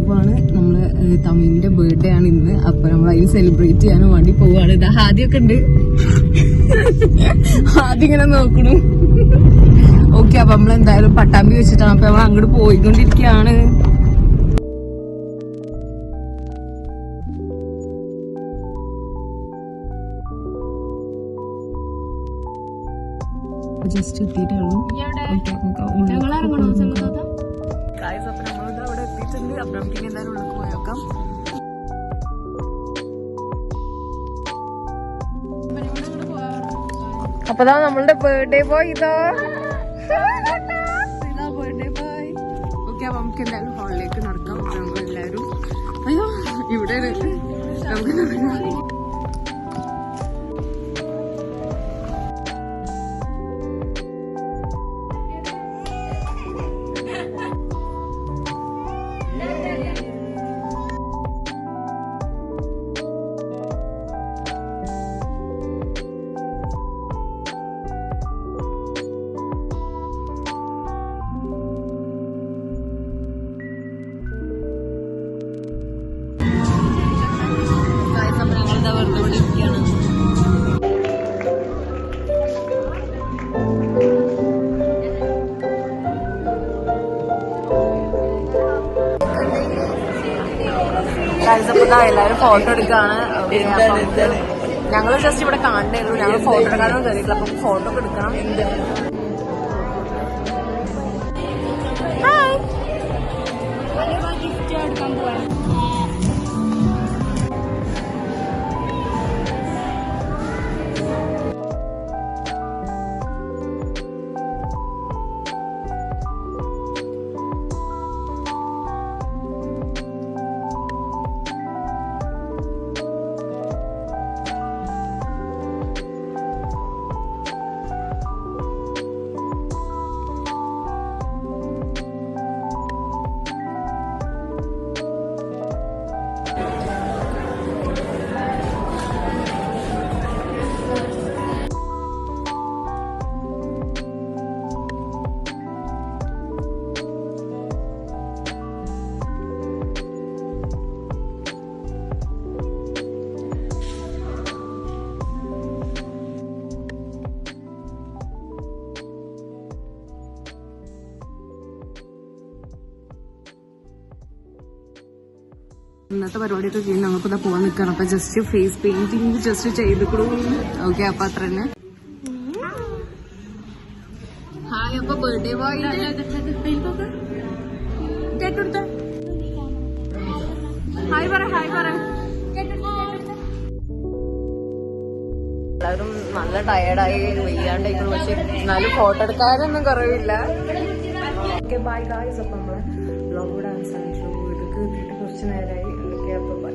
പോവാണ്. നമ്മള് തമിഴിന്റെ ബർത്ത്ഡേ ആണ് ഇന്ന്. അപ്പൊ നമ്മൾ അതിന് സെലിബ്രേറ്റ് ചെയ്യാനും വേണ്ടി പോവാണ്. ഇതാ ആദ്യമൊക്കെ ഉണ്ട്, ആദ്യം ഇങ്ങനെ നോക്കണു. ഓക്കെ, അപ്പൊ നമ്മൾ എന്തായാലും പട്ടാമ്പി വെച്ചിട്ടാണ്. അപ്പൊ നമ്മൾ അങ്ങോട്ട് പോയിക്കൊണ്ടിരിക്കുകയാണ്. ജസ്റ്റ് എത്തിയിട്ടുള്ളൂ. അപ്പൊ നമ്മളിത് അവിടെ എത്തിയിട്ടുണ്ട്. അപ്പൊ നമുക്ക് ഇനി എന്തായാലും ഉള്ളിൽ പോയി നോക്കാം. അപ്പതാ നമ്മളുടെ ബർത്ത്ഡേ ബോയ് ഇതാ ബർത്ത്ഡേ ബോയ്. ഓക്കെ, അപ്പൊ നമുക്ക് എന്തായാലും ഹാളിലേക്ക് നടക്കാം. നമ്മൾ എല്ലാരും അയ്യോ ഇവിടെ നമുക്ക് എല്ലാരും ഫോട്ടോ എടുക്കാണ്. ഞങ്ങള് ജസ്റ്റ് ഇവിടെ കാണണ്ടായിരുന്നു. ഞങ്ങൾ ഫോട്ടോ എടുക്കാനൊന്നും കയറിയിട്ടില്ല. അപ്പൊ ഫോട്ടോ ഒക്കെ എടുക്കണം. ഇന്നത്തെ പരിപാടിയൊക്കെ കഴിഞ്ഞ് ഞങ്ങൾക്ക് ഇതാ പോകാൻ നിൽക്കണം. അപ്പൊ ജസ്റ്റ് ഫേസ് പെയിന്റിങ് ജസ്റ്റ് ചെയ്തിട്ടുള്ളൂ. ഓക്കെ, അപ്പൊ അത്ര തന്നെ. ഹായ്, അപ്പൊ ബർത്ത്ഡേ ബോയ് ഹായ് പറ, ഹായ് പറ. എല്ലാവരും നല്ല ടയർഡായി വയ്യാണ്ടായിരിക്കുന്നു. പക്ഷെ എന്നാലും ഫോട്ടോ എടുക്കാനൊന്നും കുറവില്ല. Okay, bye guys. അപ്പൊ നമ്മള് ബ്ലോഗ് ഡാൻസ് ആൻഡ് ഷോ ഇതൊക്കെ കിട്ടിയിട്ട് കുറച്ച് നേരമായി. ഓക്കെ, അപ്പൊ ബൈ.